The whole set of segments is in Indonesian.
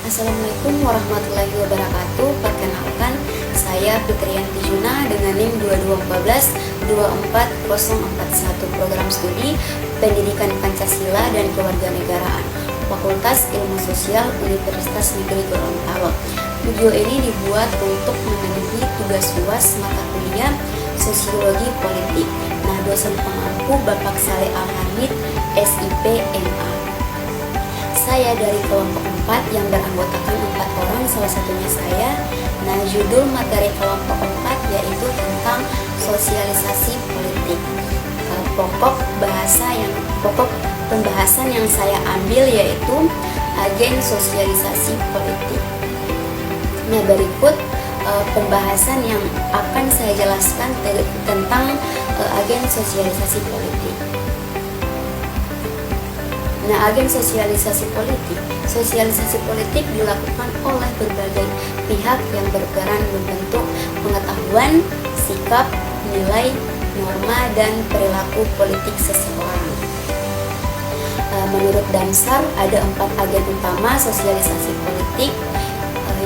Assalamualaikum warahmatullahi wabarakatuh. Perkenalkan, saya Fitriyanti Juna dengan NIM 221-24041 Program Studi Pendidikan Pancasila dan Kewarganegaraan, Fakultas Ilmu Sosial Universitas Negeri Gorontalo. Video ini dibuat untuk memenuhi tugas UAS mata kuliah Sosiologi Politik. Nah, dosen pengampu Bapak Saleh Al-Hamid, SIP, MA. Saya dari kelompok 4 yang beranggotakan 4 orang, salah satunya saya. Nah, judul materi kelompok 4 yaitu tentang sosialisasi politik. Pokok pembahasan yang saya ambil yaitu agen sosialisasi politik. Nah, berikut pembahasan yang akan saya jelaskan tentang agen sosialisasi politik. Nah, agen sosialisasi politik. Sosialisasi politik dilakukan oleh berbagai pihak yang berperan membentuk pengetahuan, sikap, nilai, norma, dan perilaku politik seseorang. Menurut Damsar, ada 4 agen utama sosialisasi politik,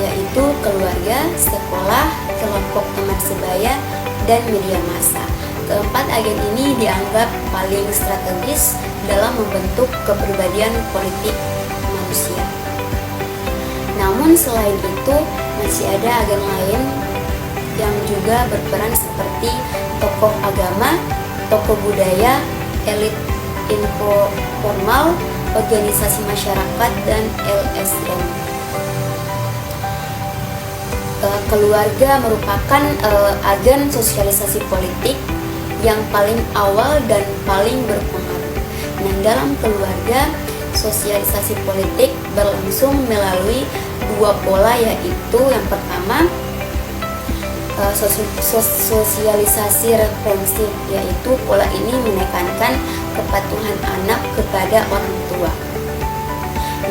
yaitu keluarga, sekolah, kelompok teman sebaya, dan media massa. Keempat agen ini dianggap paling strategis dalam membentuk kepribadian politik manusia. Namun selain itu masih ada agen lain yang juga berperan seperti tokoh agama, tokoh budaya, elit informal, organisasi masyarakat, dan LSM. Keluarga merupakan agen sosialisasi politik yang paling awal dan paling berpengaruh. Nah, dalam keluarga, sosialisasi politik berlangsung melalui 2 pola, yaitu yang pertama sosialisasi referensi, yaitu pola ini menekankan kepatuhan anak kepada orang tua.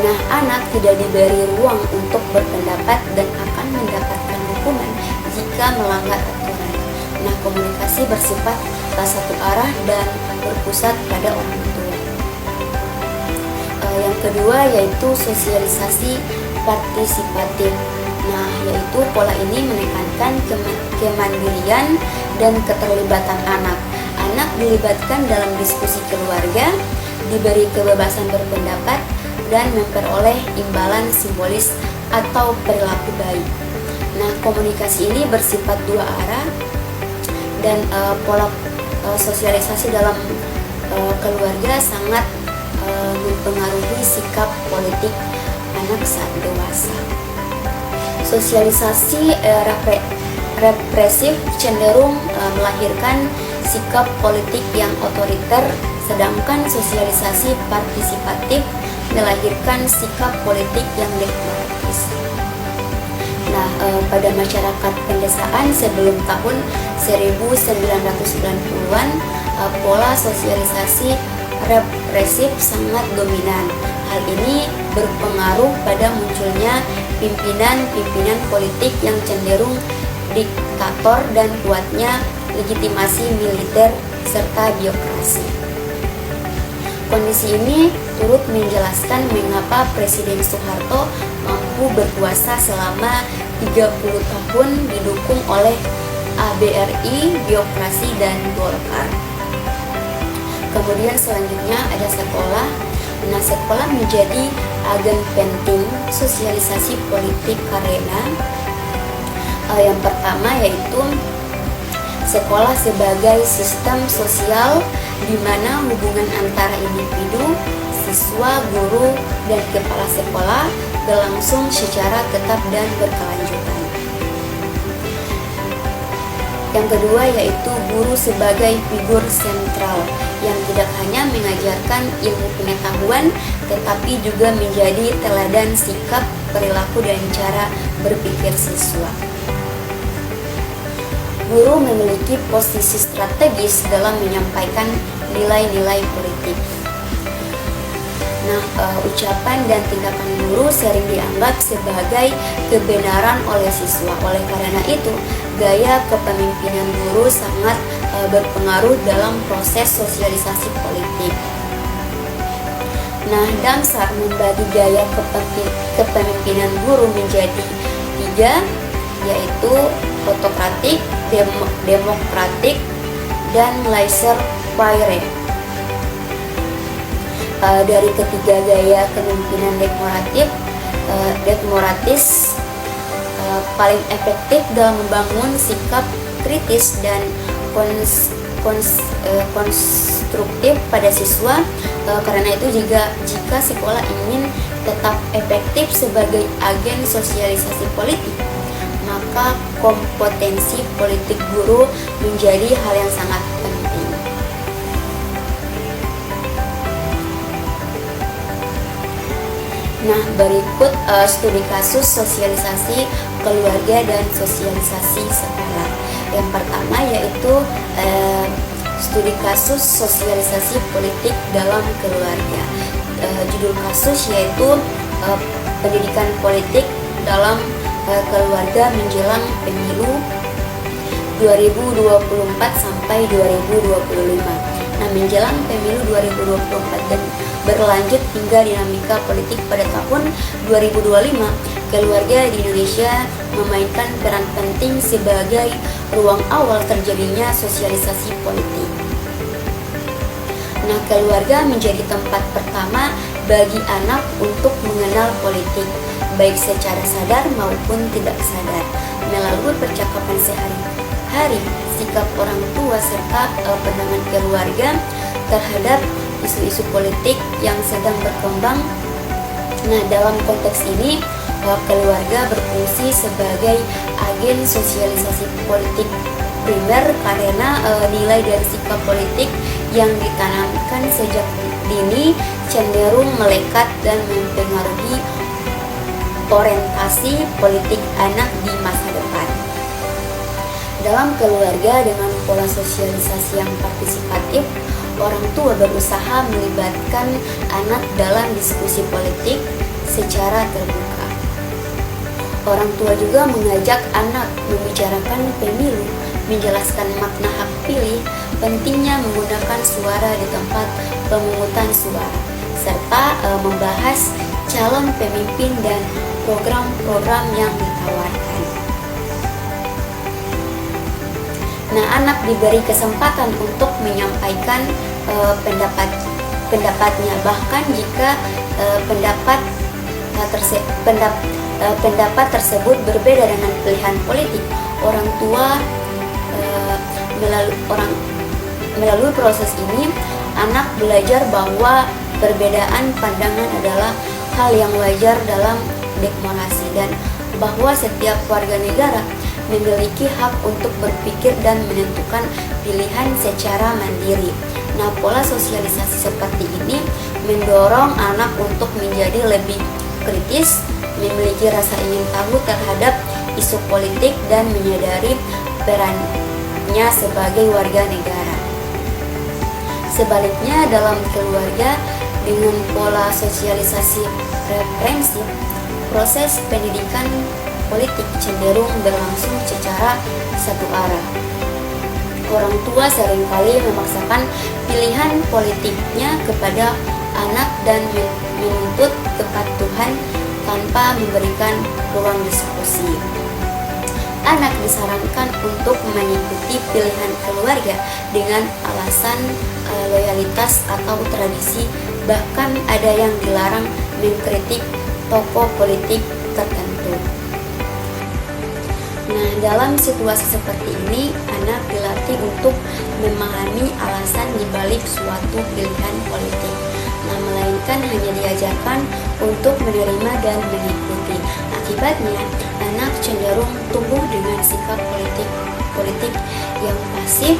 Nah, anak tidak diberi ruang untuk berpendapat dan akan mendapatkan hukuman jika melanggar aturan. Nah, komunikasi bersifat satu arah dan berpusat pada orang tua. Yang kedua yaitu sosialisasi partisipatif. Nah, yaitu pola ini menekankan kemandirian dan keterlibatan anak. Anak dilibatkan dalam diskusi keluarga, diberi kebebasan berpendapat, dan memperoleh imbalan simbolis atau perilaku baik. Nah, komunikasi ini bersifat 2 arah dan pola sosialisasi dalam keluarga sangat mempengaruhi sikap politik anak saat dewasa. Sosialisasi represif cenderung melahirkan sikap politik yang otoriter, sedangkan sosialisasi partisipatif melahirkan sikap politik yang demokratis. Nah, pada masyarakat pedesaan sebelum tahun 1990-an, pola sosialisasi represif sangat dominan. Hal ini berpengaruh pada munculnya pimpinan-pimpinan politik yang cenderung diktator dan kuatnya legitimasi militer serta birokrasi. Kondisi ini turut menjelaskan mengapa Presiden Soeharto mampu berkuasa selama 30 tahun didukung oleh ABRI, birokrasi, dan Golkar. Kemudian selanjutnya ada sekolah. Nah, sekolah menjadi agen penting sosialisasi politik karena yang pertama yaitu sekolah sebagai sistem sosial di mana hubungan antara individu, siswa, guru, dan kepala sekolah berlangsung secara tetap dan berkelanjutan. Yang kedua yaitu guru sebagai figur sentral yang tidak hanya mengajarkan ilmu pengetahuan tetapi juga menjadi teladan sikap, perilaku, dan cara berpikir siswa. Guru memiliki posisi strategis dalam menyampaikan nilai-nilai politik. Nah, ucapan dan tindakan guru sering dianggap sebagai kebenaran oleh siswa. Oleh karena itu, gaya kepemimpinan guru sangat berpengaruh dalam proses sosialisasi politik. Nah, Damsar membagi gaya kepemimpinan guru menjadi 3, yaitu autokratik, demokratik, dan laissez-faire. Dari ketiga gaya kepemimpinan demokratis paling efektif dalam membangun sikap kritis dan konstruktif pada siswa. Karena itu jika sekolah ingin tetap efektif sebagai agen sosialisasi politik, maka kompetensi politik guru menjadi hal yang sangat penting. Nah, berikut studi kasus sosialisasi keluarga dan sosialisasi sekolah. Yang pertama yaitu studi kasus sosialisasi politik dalam keluarga. Judul kasus yaitu pendidikan politik dalam keluarga menjelang pemilu 2024 sampai 2025. Nah, menjelang pemilu 2024 dan berlanjut hingga dinamika politik pada tahun 2025, keluarga di Indonesia memainkan peran penting sebagai ruang awal terjadinya sosialisasi politik. Nah, keluarga menjadi tempat pertama bagi anak untuk mengenal politik, baik secara sadar maupun tidak sadar, melalui percakapan sehari-hari, sikap orang tua serta pandangan keluarga terhadap isu-isu politik yang sedang berkembang. Nah, dalam konteks ini keluarga berfungsi sebagai agen sosialisasi politik primer karena nilai dari sikap politik yang ditanamkan sejak dini cenderung melekat dan mempengaruhi orientasi politik anak di masa depan. Dalam keluarga dengan pola sosialisasi yang partisipatif, orang tua berusaha melibatkan anak dalam diskusi politik secara terbuka. Orang tua juga mengajak anak membicarakan pemilu, menjelaskan makna hak pilih, pentingnya menggunakan suara di tempat pemungutan suara, serta membahas calon pemimpin dan program-program yang ditawarkan. Nah, anak diberi kesempatan untuk menyampaikan pendapatnya, bahkan jika pendapat tersebut berbeda dengan pilihan politik. Orang tua melalui proses ini, anak belajar bahwa perbedaan pandangan adalah hal yang wajar dalam demokrasi dan bahwa setiap warga negara memiliki hak untuk berpikir dan menentukan pilihan secara mandiri. Nah, pola sosialisasi seperti ini mendorong anak untuk menjadi lebih kritis, memiliki rasa ingin tahu terhadap isu politik dan menyadari perannya sebagai warga negara. Sebaliknya, dalam keluarga dengan pola sosialisasi referensi, proses pendidikan politik cenderung berlangsung secara satu arah. Orang tua seringkali memaksakan pilihan politiknya kepada anak dan menuntut kepatuhan tanpa memberikan ruang diskusi. Anak disarankan untuk mengikuti pilihan keluarga dengan alasan loyalitas atau tradisi, bahkan ada yang dilarang mengkritik tokoh politik tertentu. Nah, dalam situasi seperti ini, anak dilatih untuk memahami alasan dibalik suatu pilihan politik. Nah, melainkan hanya diajarkan untuk menerima dan mengikuti. Akibatnya, anak cenderung tumbuh dengan sikap politik yang pasif,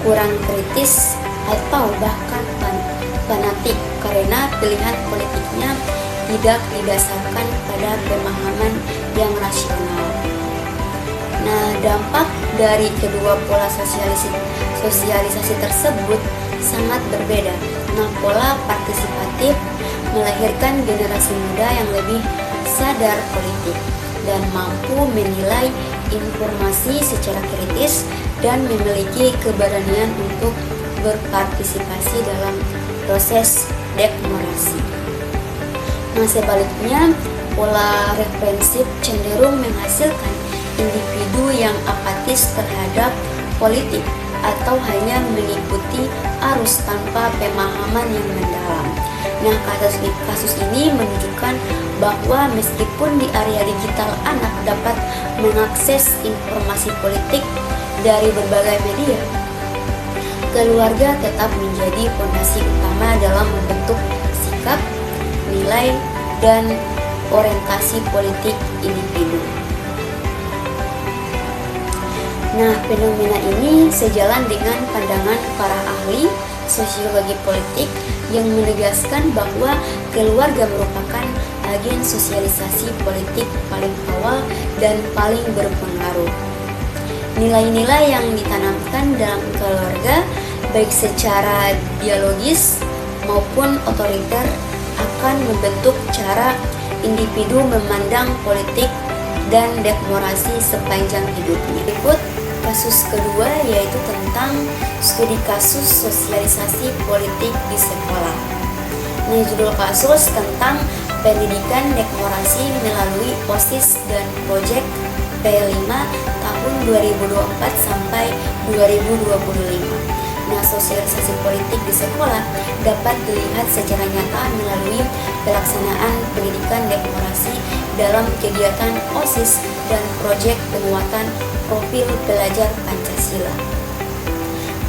kurang kritis, atau bahkan fanatik karena pilihan politiknya tidak didasarkan pada pemahaman yang rasional. Nah, dampak dari kedua pola sosialisasi tersebut sangat berbeda. Nah, pola partisipatif melahirkan generasi muda yang lebih sadar politik dan mampu menilai informasi secara kritis dan memiliki keberanian untuk berpartisipasi dalam proses demokrasi. Nah, sebaliknya, pola referensif cenderung menghasilkan individu yang apatis terhadap politik atau hanya mengikuti arus tanpa pemahaman yang mendalam. Nah, kasus ini menunjukkan bahwa meskipun di area digital anak dapat mengakses informasi politik dari berbagai media, keluarga tetap menjadi fondasi utama dalam membentuk sikap, nilai, dan orientasi politik individu. Nah, fenomena ini sejalan dengan pandangan para ahli sosiologi politik yang menegaskan bahwa keluarga merupakan agen sosialisasi politik paling awal dan paling berpengaruh. Nilai-nilai yang ditanamkan dalam keluarga, baik secara biologis maupun otoriter, akan membentuk cara individu memandang politik dan demokrasi sepanjang hidupnya. Berikut kasus kedua, yaitu tentang studi kasus sosialisasi politik di sekolah. Nah, judul kasus tentang pendidikan demokrasi melalui OSIS dan Project P5 tahun 2024 sampai 2025. Nah, sosialisasi politik di sekolah dapat dilihat secara nyata melalui pelaksanaan pendidikan demokrasi dalam kegiatan OSIS dan proyek penguatan profil pelajar Pancasila.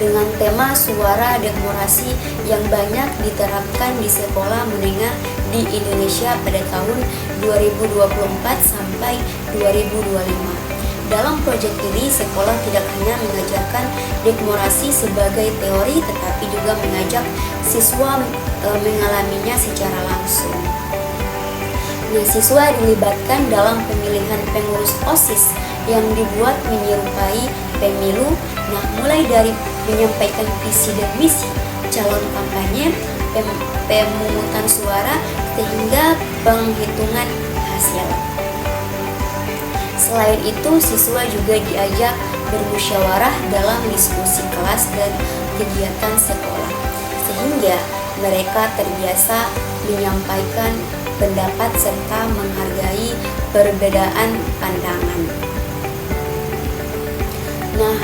Dengan tema suara demokrasi yang banyak diterapkan di sekolah menengah di Indonesia pada tahun 2024 sampai 2025. Dalam proyek ini, sekolah tidak hanya mengajarkan demokrasi sebagai teori, tetapi juga mengajak siswa mengalaminya secara langsung. Nah, siswa dilibatkan dalam pemilihan pengurus OSIS yang dibuat menyerupai pemilu. Nah, mulai dari menyampaikan visi dan misi, calon kampanye, pemungutan suara, sehingga penghitungan hasil. Selain itu, siswa juga diajak bermusyawarah dalam diskusi kelas dan kegiatan sekolah, sehingga mereka terbiasa menyampaikan pendapat serta menghargai perbedaan pandangan. Nah,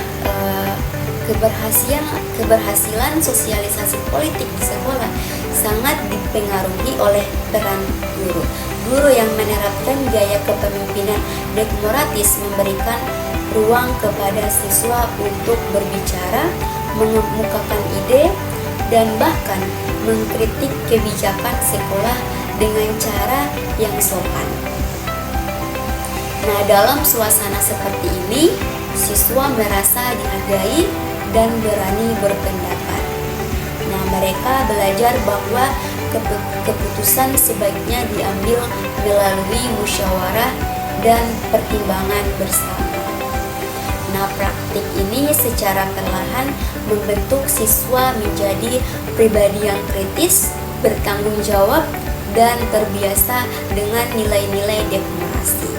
keberhasilan sosialisasi politik di sekolah sangat dipengaruhi oleh peran guru. Guru yang menerapkan gaya kepemimpinan demokratis memberikan ruang kepada siswa untuk berbicara, mengemukakan ide, dan bahkan mengkritik kebijakan sekolah dengan cara yang sopan. Nah, dalam suasana seperti ini, siswa merasa dihargai dan berani berpendapat. Nah, mereka belajar bahwa keputusan sebaiknya diambil melalui musyawarah dan pertimbangan bersama. Nah, praktik ini secara perlahan membentuk siswa menjadi pribadi yang kritis, bertanggung jawab, dan terbiasa dengan nilai-nilai demokrasi.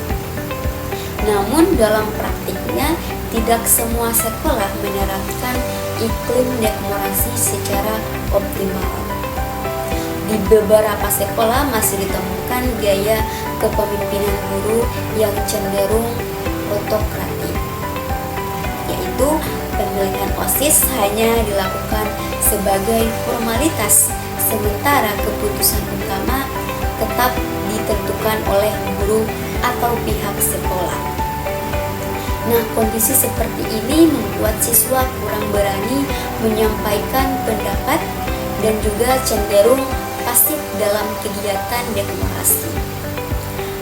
Namun dalam praktiknya, tidak semua sekolah menerapkan iklim demokrasi secara optimal. Di beberapa sekolah masih ditemukan gaya kepemimpinan guru yang cenderung otokratik, yaitu pemilihan OSIS hanya dilakukan sebagai formalitas, sementara keputusan utama tetap ditentukan oleh guru atau pihak sekolah. Nah, kondisi seperti ini membuat siswa kurang berani menyampaikan pendapat dan juga cenderung pasif dalam kegiatan demokrasi.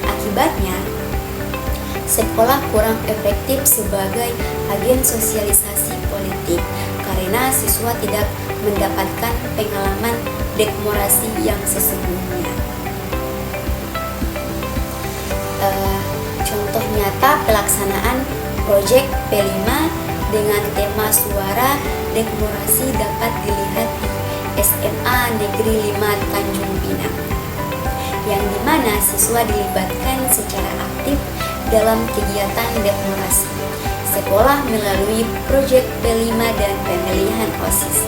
Akibatnya, sekolah kurang efektif sebagai agen sosialisasi politik karena siswa tidak mendapatkan pengalaman demokrasi yang sesungguhnya. Contoh nyata pelaksanaan proyek P5 dengan tema suara demokrasi dapat dilihat di SMA Negeri 5 Tanjung Pinang, yang dimana siswa dilibatkan secara aktif dalam kegiatan demokrasi sekolah melalui proyek P5 dan pemilihan OSIS.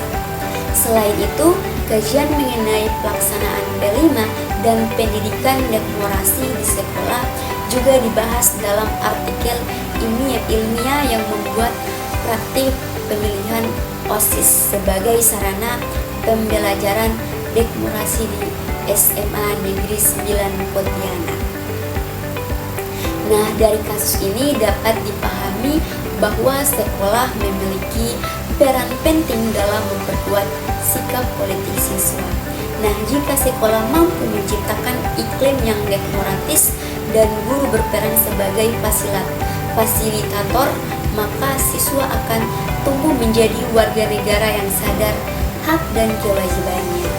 Selain itu, kajian mengenai pelaksanaan P5 dan pendidikan demokrasi di sekolah juga dibahas dalam artikel ilmiah yang membuat praktik pemilihan OSIS sebagai sarana pembelajaran demokrasi di SMA Negeri 9 Pontianak. Nah, dari kasus ini dapat dipahami bahwa sekolah memiliki peran penting dalam memperkuat sikap politik siswa. Nah, jika sekolah mampu menciptakan iklim yang demokratis dan guru berperan sebagai fasilitator, maka siswa akan tumbuh menjadi warga negara yang sadar hak dan kewajibannya.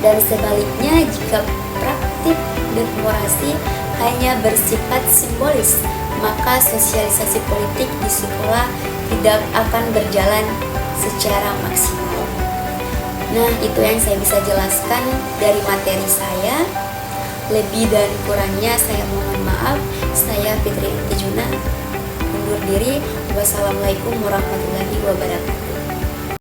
Dan sebaliknya, jika praktik demokrasi hanya bersifat simbolis, maka sosialisasi politik di sekolah tidak akan berjalan secara maksimal. Nah, itu yang saya bisa jelaskan dari materi saya. Lebih dan kurangnya saya mohon maaf. Saya Fitri Antijuna undur diri. Wassalamualaikum warahmatullahi wabarakatuh.